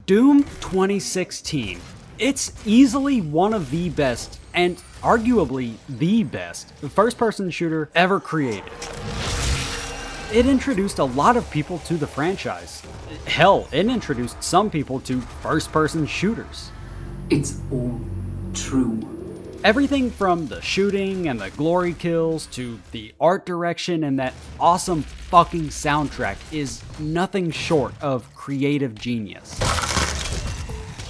Doom 2016. It's easily one of the best, and arguably the best, first-person shooter ever created. It introduced a lot of people to the franchise. Hell, it introduced some people to first-person shooters. It's all true. Everything from the shooting and the glory kills to the art direction and that awesome fucking soundtrack is nothing short of creative genius.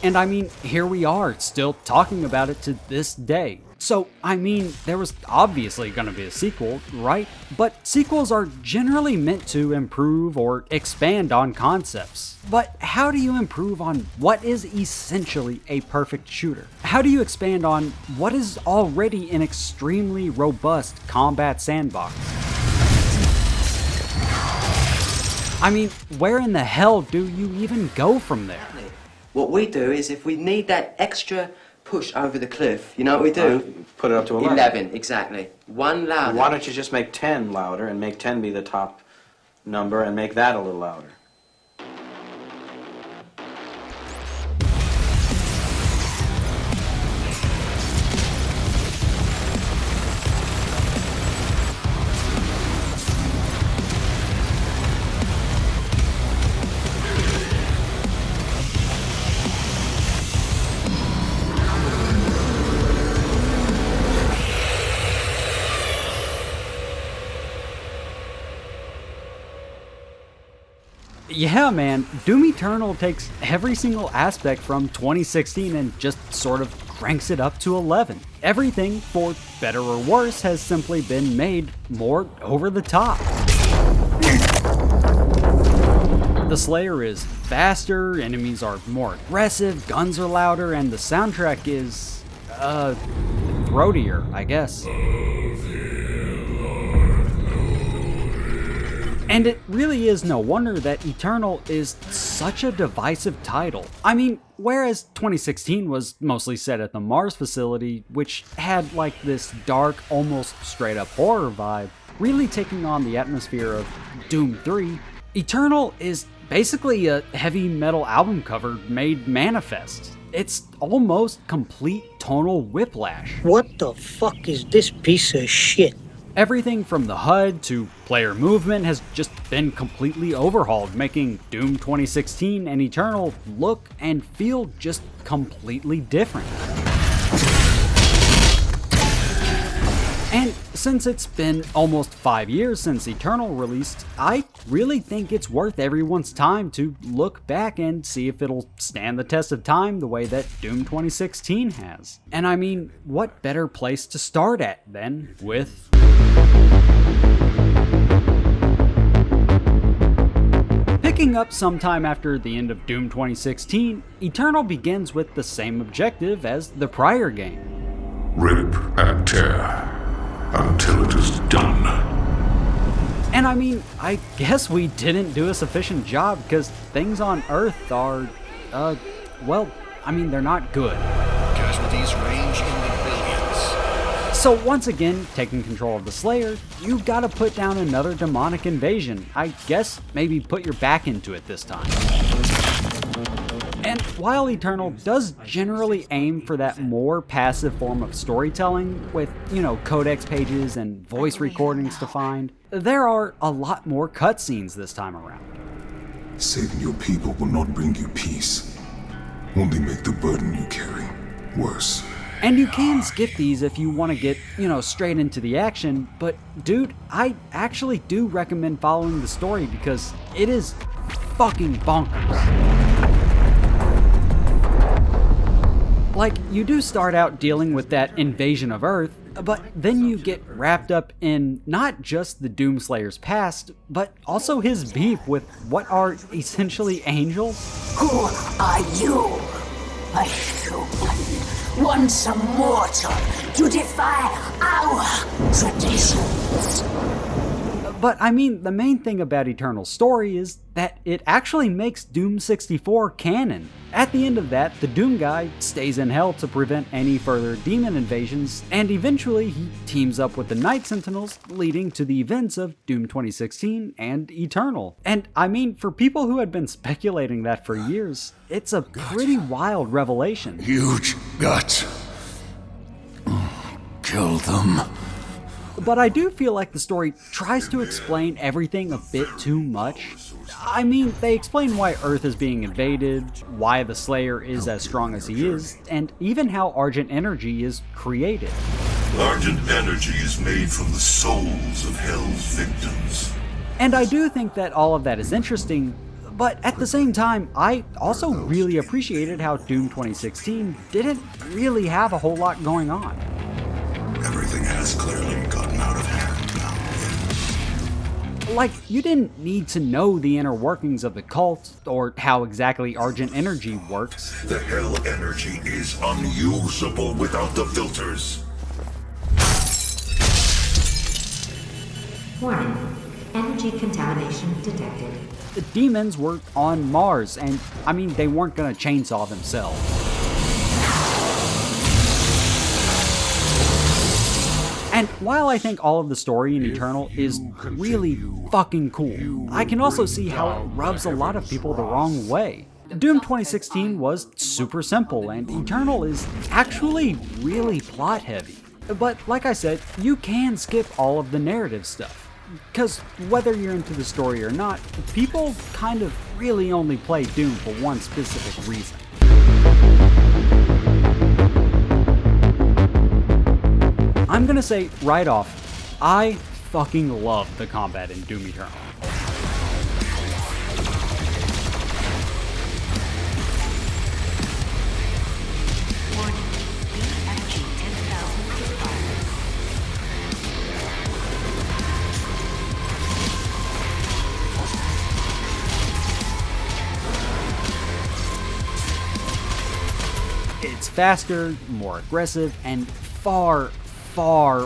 And I mean, here we are, still talking about it to this day. So, I mean, there was obviously gonna be a sequel, right? But sequels are generally meant to improve or expand on concepts. But how do you improve on what is essentially a perfect shooter? How do you expand on what is already an extremely robust combat sandbox? I mean, where in the hell do you even go from there? What we do is if we need that extra push over the cliff, you know what we do? Put it up to 11. 11, exactly. One louder. Why don't you just make 10 louder and make 10 be the top number and make that a little louder? Yeah, man, Doom Eternal takes every single aspect from 2016 and just sort of cranks it up to 11. Everything, for better or worse, has simply been made more over the top. The Slayer is faster, enemies are more aggressive, guns are louder, and the soundtrack is, throatier, I guess. And it really is no wonder that Eternal is such a divisive title. I mean, whereas 2016 was mostly set at the Mars facility, which had like this dark, almost straight up horror vibe, really taking on the atmosphere of Doom 3, Eternal is basically a heavy metal album cover made manifest. It's almost complete tonal whiplash. What the fuck is this piece of shit? Everything from the HUD to player movement has just been completely overhauled, making Doom 2016 and Eternal look and feel just completely different. And since it's been almost 5 years since Eternal released, I really think it's worth everyone's time to look back and see if it'll stand the test of time the way that Doom 2016 has. And I mean, what better place to start at than with picking up sometime after the end of Doom 2016, Eternal begins with the same objective as the prior game. Rip and tear until it is done. And I mean, I guess we didn't do a sufficient job because things on Earth are, well, I mean, they're not good. Casualties range in the billions. So once again, taking control of the Slayer, you gotta put down another demonic invasion. I guess maybe put your back into it this time. And while Eternal does generally aim for that more passive form of storytelling with, you know, codex pages and voice recordings to find, there are a lot more cutscenes this time around. Saving your people will not bring you peace, only make the burden you carry worse. And you can skip these if you want to get, you know, straight into the action, but dude, I actually do recommend following the story because it is fucking bonkers. Like, you do start out dealing with that invasion of Earth, but then you get wrapped up in not just the Doomslayer's past, but also his beef with what are essentially angels. Who are you? A human, once a mortal, to defy our traditions. But I mean, the main thing about Eternal's story is that it actually makes Doom 64 canon. At the end of that, the Doom guy stays in hell to prevent any further demon invasions, and eventually he teams up with the Night Sentinels, leading to the events of Doom 2016 and Eternal. And I mean, for people who had been speculating that for years, it's a pretty wild revelation. Huge guts. Kill them. But I do feel like the story tries to explain everything a bit too much. I mean, they explain why Earth is being invaded, why the Slayer is as strong as he is, and even how Argent Energy is created. Argent energy is made from the souls of Hell's victims. And I do think that all of that is interesting, but at the same time, I also really appreciated how Doom 2016 didn't really have a whole lot going on. Everything has clearly gotten out of hand now. Like, you didn't need to know the inner workings of the cult, or how exactly Argent Energy works. The Hell energy is unusable without the filters. Warning. Energy contamination detected. The demons were on Mars, and I mean, they weren't gonna chainsaw themselves. And while I think all of the story in Eternal is really fucking cool, I can also see how it rubs a lot of people the wrong way. Doom 2016 was super simple, and Eternal is actually really plot heavy. But like I said, you can skip all of the narrative stuff. Because whether you're into the story or not, people kind of really only play Doom for one specific reason. I'm gonna say right off, I fucking love the combat in Doom Eternal. It's faster, more aggressive, and far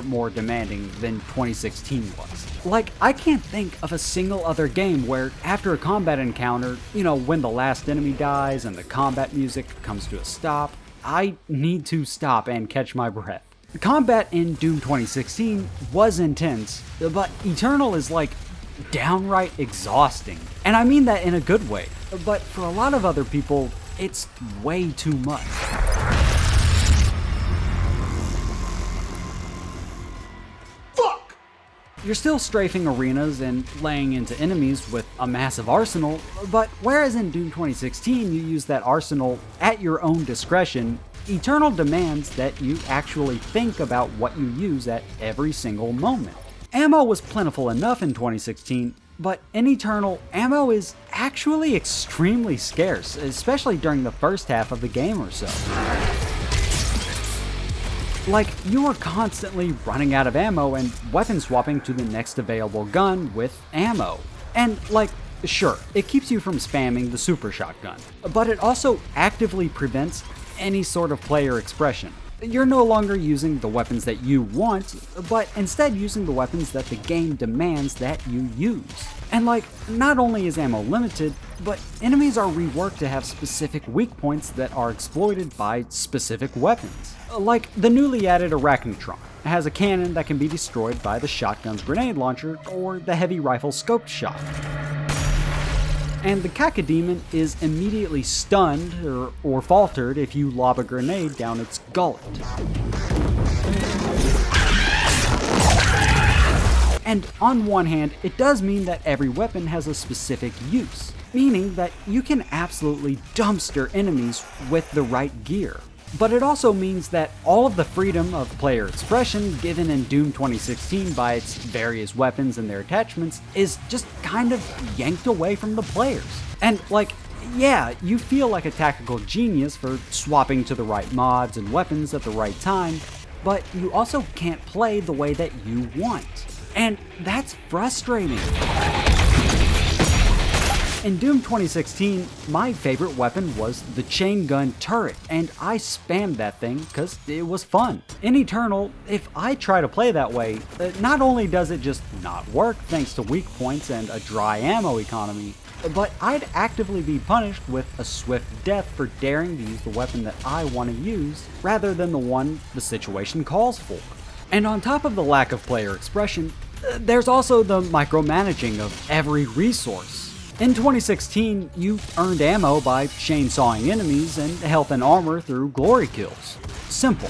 more demanding than 2016 was. Like, I can't think of a single other game where after a combat encounter, when the last enemy dies and the combat music comes to a stop, I need to stop and catch my breath. The combat in Doom 2016 was intense, but Eternal is like downright exhausting. And I mean that in a good way, but for a lot of other people, it's way too much. You're still strafing arenas and laying into enemies with a massive arsenal, but whereas in Doom 2016 you use that arsenal at your own discretion, Eternal demands that you actually think about what you use at every single moment. Ammo was plentiful enough in 2016, but in Eternal, ammo is actually extremely scarce, especially during the first half of the game or so. Like, you are constantly running out of ammo and weapon swapping to the next available gun with ammo. And like, sure, it keeps you from spamming the super shotgun, but it also actively prevents any sort of player expression. You're no longer using the weapons that you want, but instead using the weapons that the game demands that you use. And like, not only is ammo limited, but enemies are reworked to have specific weak points that are exploited by specific weapons. Like, the newly added Arachnotron has a cannon that can be destroyed by the shotgun's grenade launcher or the heavy rifle's scoped shot. And the Cacodemon is immediately stunned or faltered if you lob a grenade down its gullet. And on one hand, it does mean that every weapon has a specific use, meaning that you can absolutely dumpster enemies with the right gear. But it also means that all of the freedom of player expression given in Doom 2016 by its various weapons and their attachments is just kind of yanked away from the players. And like, yeah, you feel like a tactical genius for swapping to the right mods and weapons at the right time, but you also can't play the way that you want. And that's frustrating. In Doom 2016, my favorite weapon was the chain gun turret, and I spammed that thing because it was fun. In Eternal, if I try to play that way, not only does it just not work thanks to weak points and a dry ammo economy, but I'd actively be punished with a swift death for daring to use the weapon that I want to use, rather than the one the situation calls for. And on top of the lack of player expression, there's also the micromanaging of every resource. In 2016, you earned ammo by chainsawing enemies and health and armor through glory kills. Simple.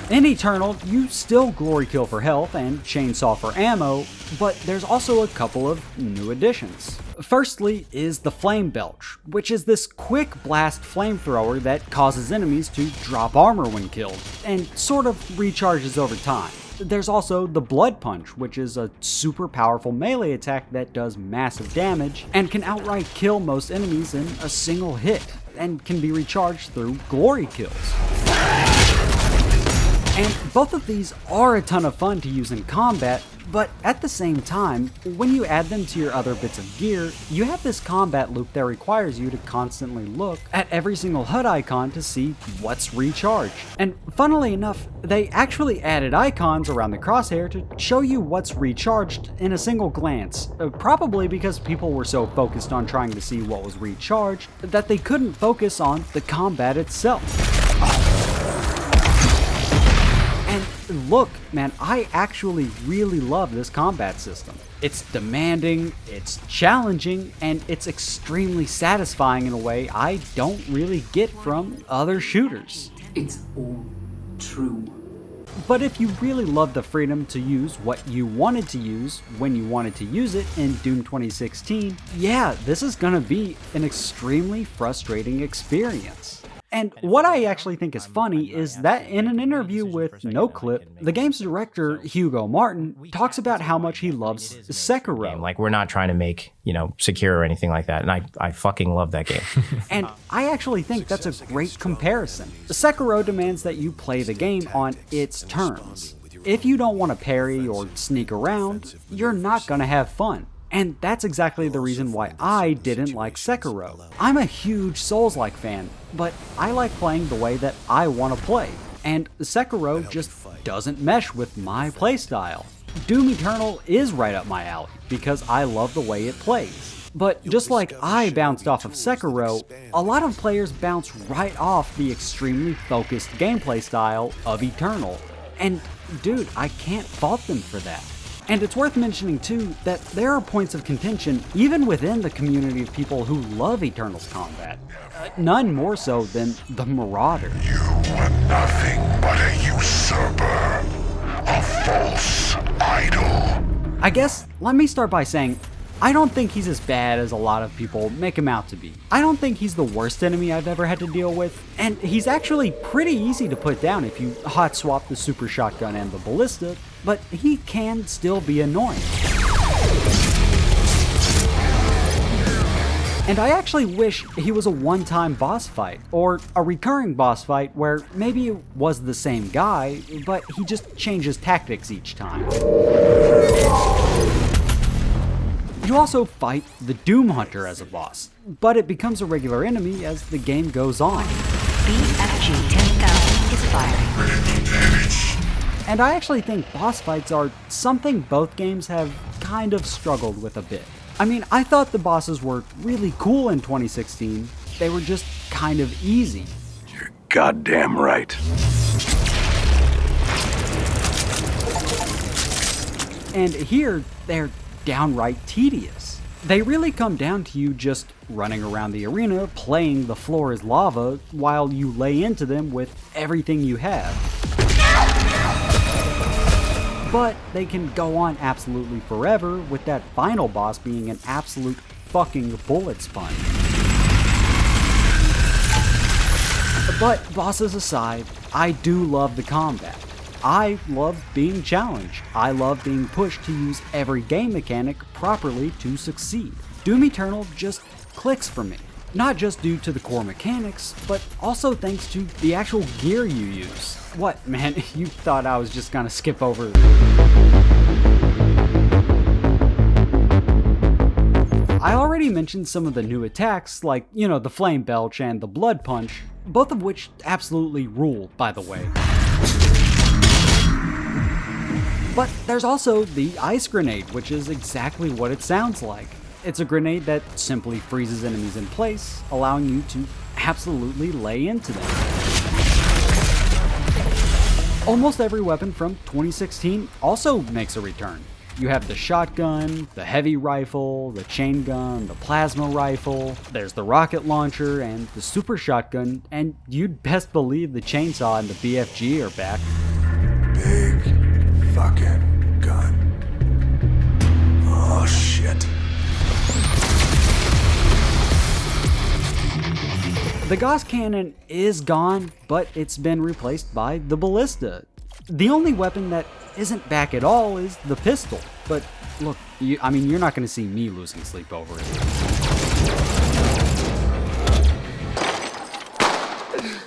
In Eternal, you still glory kill for health and chainsaw for ammo, but there's also a couple of new additions. Firstly is the Flame Belch, which is this quick blast flamethrower that causes enemies to drop armor when killed, and sort of recharges over time. There's also the Blood Punch, which is a super powerful melee attack that does massive damage and can outright kill most enemies in a single hit, and can be recharged through glory kills. And both of these are a ton of fun to use in combat, but at the same time, when you add them to your other bits of gear, you have this combat loop that requires you to constantly look at every single HUD icon to see what's recharged. And funnily enough, they actually added icons around the crosshair to show you what's recharged in a single glance, probably because people were so focused on trying to see what was recharged that they couldn't focus on the combat itself. And look, man, I actually really love this combat system. It's demanding, it's challenging, and it's extremely satisfying in a way I don't really get from other shooters. It's all true. But if you really love the freedom to use what you wanted to use when you wanted to use it in Doom 2016, yeah, this is gonna be an extremely frustrating experience. And what I actually think is funny is that in an interview with NoClip, the game's director, Hugo Martin, talks about how much he loves Sekiro. Like, we're not trying to make, Secure or anything like that, and I fucking love that game. And I actually think that's a great comparison. Sekiro demands that you play the game on its terms. If you don't want to parry or sneak around, you're not gonna have fun. And that's exactly the reason why I didn't like Sekiro. I'm a huge Souls-like fan, but I like playing the way that I want to play, and Sekiro just doesn't mesh with my playstyle. Doom Eternal is right up my alley, because I love the way it plays. But just like I bounced off of Sekiro, a lot of players bounce right off the extremely focused gameplay style of Eternal. And dude, I can't fault them for that. And it's worth mentioning too that there are points of contention even within the community of people who love Eternal's combat. None more so than the Marauder. You are nothing but a usurper, a false idol. I guess, let me start by saying, I don't think he's as bad as a lot of people make him out to be. I don't think he's the worst enemy I've ever had to deal with, and he's actually pretty easy to put down if you hot swap the super shotgun and the ballista, but he can still be annoying. And I actually wish he was a one-time boss fight, or a recurring boss fight where maybe it was the same guy, but he just changes tactics each time. You also fight the Doom Hunter as a boss, but it becomes a regular enemy as the game goes on. BFG 10,000 is firing. And I actually think boss fights are something both games have kind of struggled with a bit. I mean, I thought the bosses were really cool in 2016, they were just kind of easy. You're goddamn right. And here, they're downright tedious. They really come down to you just running around the arena, playing the floor is lava, while you lay into them with everything you have. But they can go on absolutely forever, with that final boss being an absolute fucking bullet sponge. But bosses aside, I do love the combat. I love being challenged. I love being pushed to use every game mechanic properly to succeed. Doom Eternal just clicks for me. Not just due to the core mechanics, but also thanks to the actual gear you use. What, man, you thought I was just gonna skip over... I already mentioned some of the new attacks, like, the Flame Belch and the Blood Punch, both of which absolutely rule, by the way. But there's also the Ice Grenade, which is exactly what it sounds like. It's a grenade that simply freezes enemies in place, allowing you to absolutely lay into them. Almost every weapon from 2016 also makes a return. You have the shotgun, the heavy rifle, the chain gun, the plasma rifle, there's the rocket launcher and the super shotgun, and you'd best believe the chainsaw and the BFG are back. Big fucking gun. Oh shit. The Gauss Cannon is gone, but it's been replaced by the Ballista. The only weapon that isn't back at all is the pistol, but look, you're not going to see me losing sleep over it.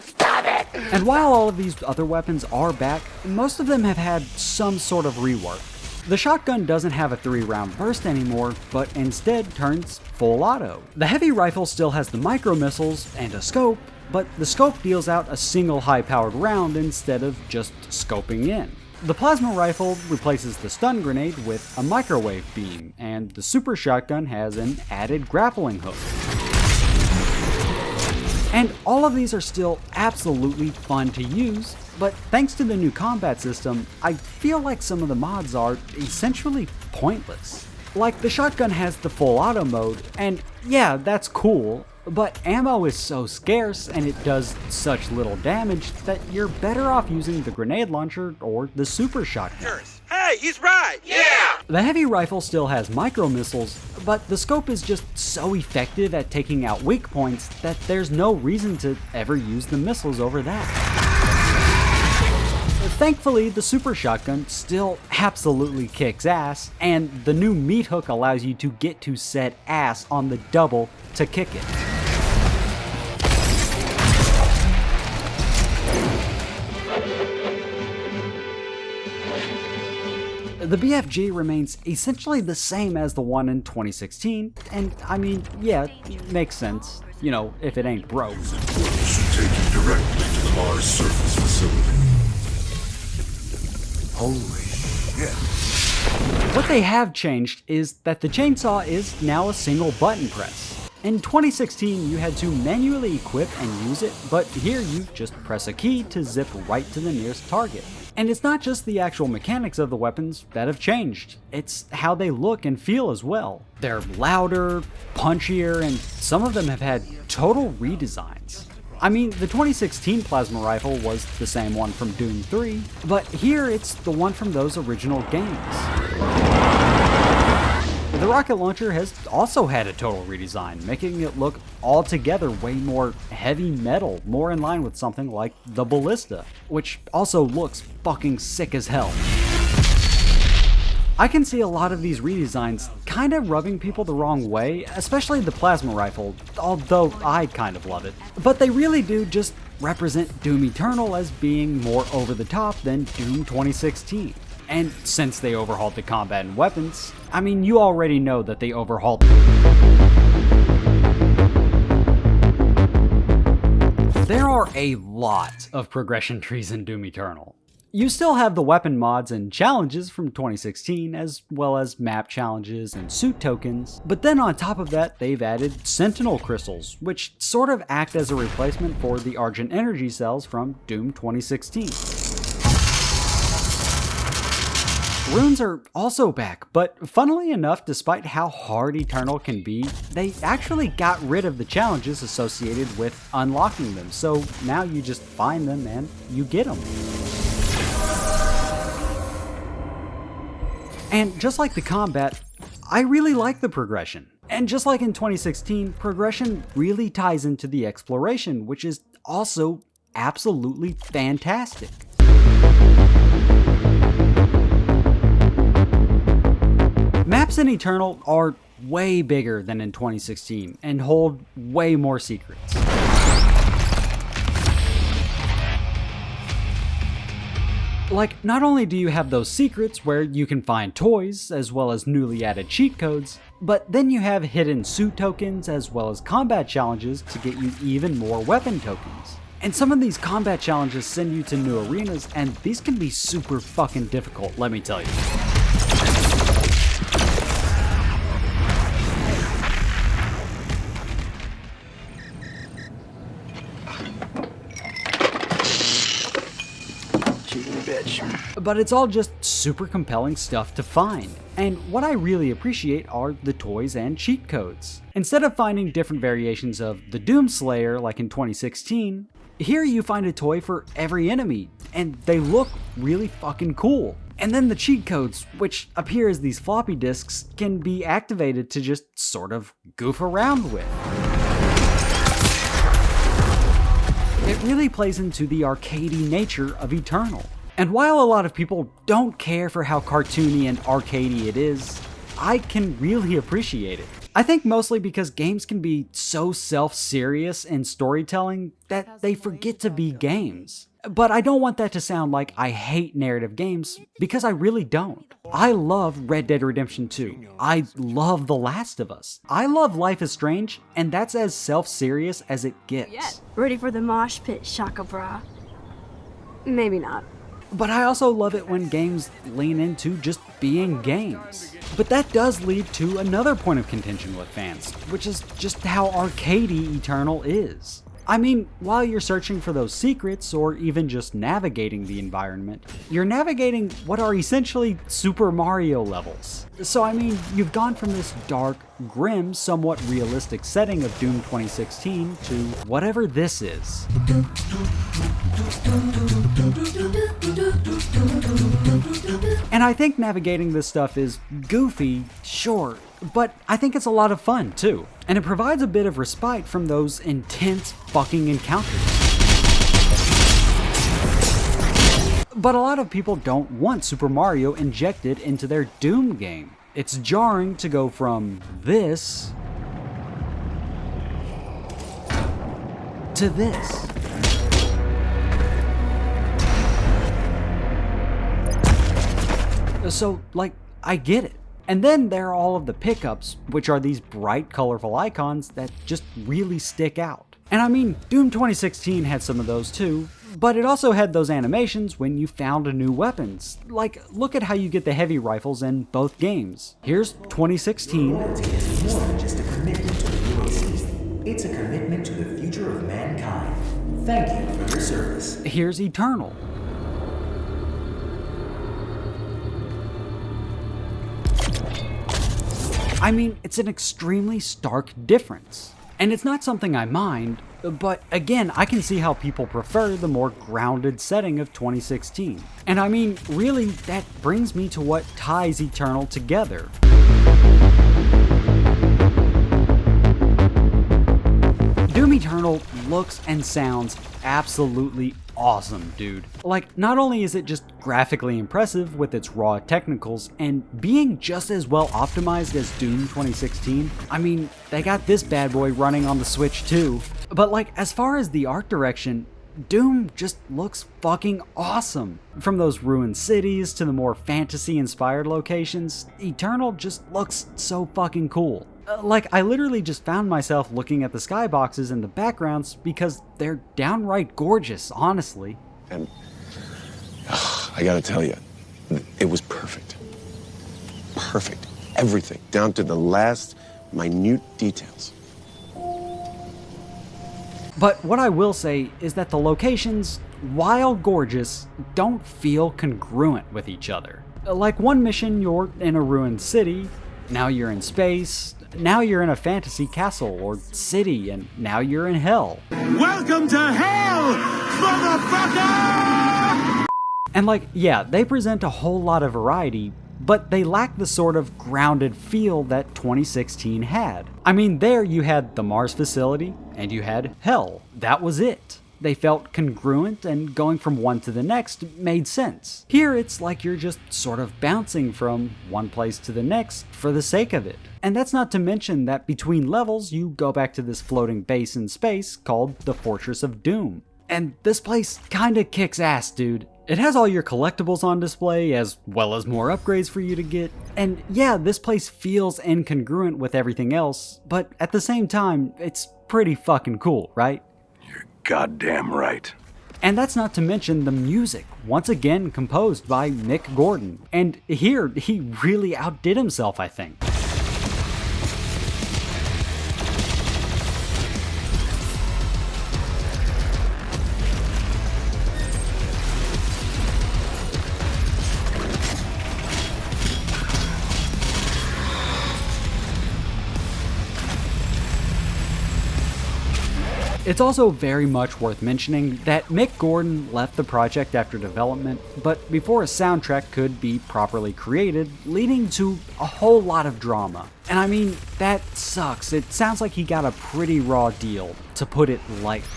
Stop it! And while all of these other weapons are back, most of them have had some sort of rework. The shotgun doesn't have a 3-round burst anymore, but instead turns full auto. The heavy rifle still has the micro missiles and a scope, but the scope deals out a single high-powered round instead of just scoping in. The plasma rifle replaces the stun grenade with a microwave beam, and the super shotgun has an added grappling hook. And all of these are still absolutely fun to use, but thanks to the new combat system, I feel like some of the mods are essentially pointless. Like, the shotgun has the full auto mode, and yeah, that's cool, but ammo is so scarce and it does such little damage that you're better off using the grenade launcher or the super shotgun. Hey, he's right! Yeah! The heavy rifle still has micro missiles, but the scope is just so effective at taking out weak points that there's no reason to ever use the missiles over that. Thankfully, the super shotgun still absolutely kicks ass, and the new meat hook allows you to get to said ass on the double to kick it. The BFG remains essentially the same as the one in 2016, and yeah, it makes sense, if it ain't broke. Should take you directly to the Mars surface facility. Holy shit. What they have changed is that the chainsaw is now a single button press. In 2016, you had to manually equip and use it, but here you just press a key to zip right to the nearest target. And it's not just the actual mechanics of the weapons that have changed, it's how they look and feel as well. They're louder, punchier, and some of them have had total redesigns. The 2016 plasma rifle was the same one from Doom 3, but here it's the one from those original games. The rocket launcher has also had a total redesign, making it look altogether way more heavy metal, more in line with something like the Ballista, which also looks fucking sick as hell. I can see a lot of these redesigns kind of rubbing people the wrong way, especially the plasma rifle, although I kind of love it. But they really do just represent Doom Eternal as being more over the top than Doom 2016. And since they overhauled the combat and weapons, you already know that they overhauled. There are a lot of progression trees in Doom Eternal. You still have the weapon mods and challenges from 2016, as well as map challenges and suit tokens, but then on top of that, they've added Sentinel Crystals, which sort of act as a replacement for the Argent Energy Cells from Doom 2016. Runes are also back, but funnily enough, despite how hard Eternal can be, they actually got rid of the challenges associated with unlocking them, so now you just find them and you get them. And just like the combat, I really like the progression. And just like in 2016, progression really ties into the exploration, which is also absolutely fantastic. Maps in Eternal are way bigger than in 2016 and hold way more secrets. Like, not only do you have those secrets where you can find toys, as well as newly added cheat codes, But then you have hidden suit tokens as well as combat challenges to get you even more weapon tokens. And some of these combat challenges send you to new arenas, and these can be super fucking difficult, let me tell you. But it's all just super compelling stuff to find. And what I really appreciate are the toys and cheat codes. Instead of finding different variations of the Doomslayer like in 2016, here you find a toy for every enemy, and they look really fucking cool. And then the cheat codes, which appear as these floppy disks, can be activated to just sort of goof around with. It really plays into the arcadey nature of Eternal. And while a lot of people don't care for how cartoony and arcadey it is, I can really appreciate it. I think mostly because games can be so self-serious in storytelling that they forget to be games. But I don't want that to sound like I hate narrative games, because I really don't. I love Red Dead Redemption 2. I love The Last of Us. I love Life is Strange, and that's as self-serious as it gets. Ready for the mosh pit, Shaka Bra? Maybe not. But I also love it when games lean into just being games. But that does lead to another point of contention with fans, which is just how arcadey Eternal is. I mean, while you're searching for those secrets, or even just navigating the environment, you're navigating what are essentially Super Mario levels. So I mean, you've gone from this dark, grim, somewhat realistic setting of Doom 2016 to whatever this is. And I think navigating this stuff is goofy, sure, but I think it's a lot of fun too. And it provides a bit of respite from those intense fucking encounters. But a lot of people don't want Super Mario injected into their Doom game. It's jarring to go from this to this. So, like, I get it. And then there are all of the pickups, which are these bright, colorful icons that just really stick out. And I mean, Doom 2016 had some of those too, but it also had those animations when you found new weapons. Like, look at how you get the heavy rifles in both games. Here's 2016. Loyalty is more than just a commitment to the UACs. It's a commitment to the future of mankind. Thank you for your service. Here's Eternal. I mean, it's an extremely stark difference. And it's not something I mind, but again, I can see how people prefer the more grounded setting of 2016. And I mean, really, that brings me to what ties Eternal together. Doom Eternal looks and sounds absolutely awesome, dude. Like, not only is it just graphically impressive with its raw technicals and being just as well optimized as Doom 2016, I mean, they got this bad boy running on the Switch too. But like, as far as the art direction, Doom just looks fucking awesome. From those ruined cities to the more fantasy-inspired locations, Eternal just looks so fucking cool. Like, I literally just found myself looking at the skyboxes and the backgrounds because they're downright gorgeous, honestly. And I gotta tell you, it was perfect. Perfect. Everything, down to the last minute details. But what I will say is that the locations, while gorgeous, don't feel congruent with each other. Like, one mission you're in a ruined city, now you're in space, now you're in a fantasy castle or city, and now you're in hell. Welcome to hell, motherfucker! And like, yeah, they present a whole lot of variety, but they lack the sort of grounded feel that 2016 had. I mean, there you had the Mars facility, and you had hell. That was it. They felt congruent, and going from one to the next made sense. Here it's like you're just sort of bouncing from one place to the next for the sake of it. And that's not to mention that between levels you go back to this floating base in space called the Fortress of Doom. And this place kinda kicks ass, dude. It has all your collectibles on display, as well as more upgrades for you to get, and yeah, this place feels incongruent with everything else, but at the same time, it's pretty fucking cool, right? You're goddamn right. And that's not to mention the music, once again composed by Mick Gordon, and here, he really outdid himself, I think. It's also very much worth mentioning that Mick Gordon left the project after development, but before a soundtrack could be properly created, leading to a whole lot of drama. And I mean, that sucks. It sounds like he got a pretty raw deal, to put it lightly.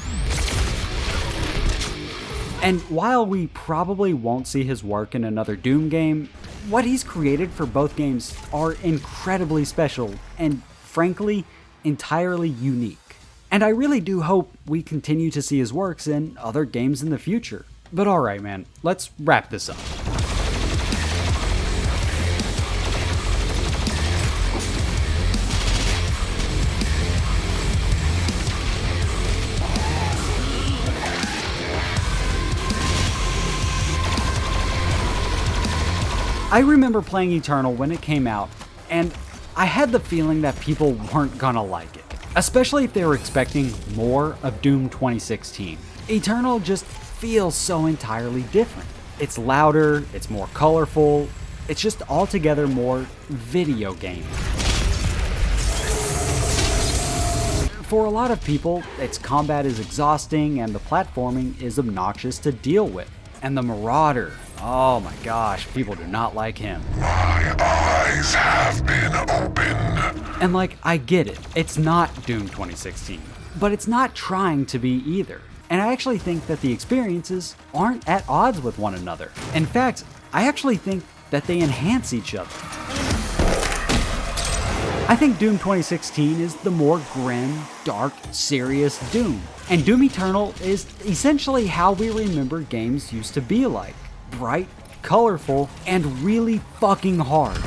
And while we probably won't see his work in another Doom game, what he's created for both games are incredibly special and, frankly, entirely unique. And I really do hope we continue to see his works in other games in the future. But alright man, let's wrap this up. I remember playing Eternal when it came out, and I had the feeling that people weren't gonna like it. Especially if they were expecting more of Doom 2016. Eternal just feels so entirely different. It's louder, it's more colorful, it's just altogether more video game. For a lot of people, its combat is exhausting and the platforming is obnoxious to deal with. And the Marauder, oh my gosh, people do not like him. My eyes have been opened. And like, I get it, it's not Doom 2016, but it's not trying to be either. And I actually think that the experiences aren't at odds with one another. In fact, I actually think that they enhance each other. I think Doom 2016 is the more grim, dark, serious Doom. And Doom Eternal is essentially how we remember games used to be like. Bright, colorful, and really fucking hard.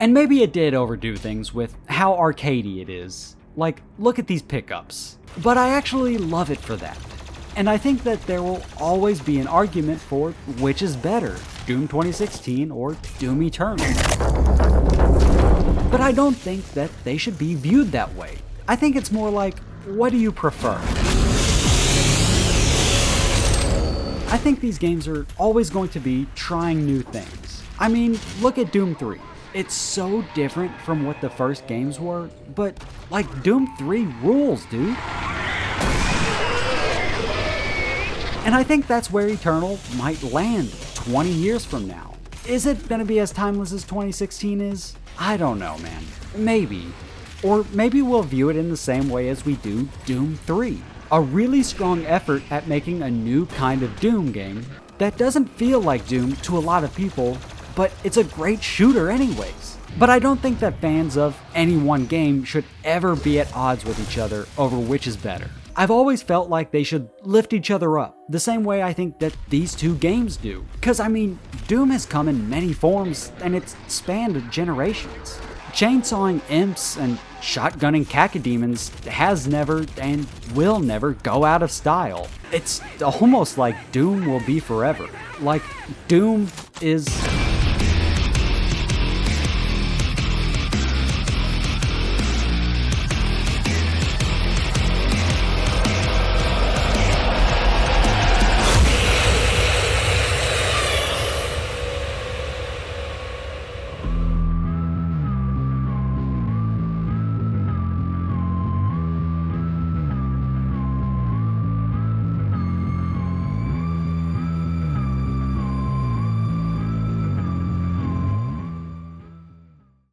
And maybe it did overdo things with how arcadey it is. Like, look at these pickups. But I actually love it for that. And I think that there will always be an argument for which is better, Doom 2016 or Doom Eternal. But I don't think that they should be viewed that way. I think it's more like, what do you prefer? I think these games are always going to be trying new things. I mean, look at Doom 3. It's so different from what the first games were, but like Doom 3 rules, dude. And I think that's where Eternal might land 20 years from now. Is it gonna be as timeless as 2016 is? I don't know, man. Maybe. Or maybe we'll view it in the same way as we do Doom 3. A really strong effort at making a new kind of Doom game that doesn't feel like Doom to a lot of people, but it's a great shooter anyways. But I don't think that fans of any one game should ever be at odds with each other over which is better. I've always felt like they should lift each other up, the same way I think that these two games do. Cause I mean, Doom has come in many forms and it's spanned generations. Chainsawing imps and shotgunning cacodemons has never and will never go out of style. It's almost like Doom will be forever. Like, Doom is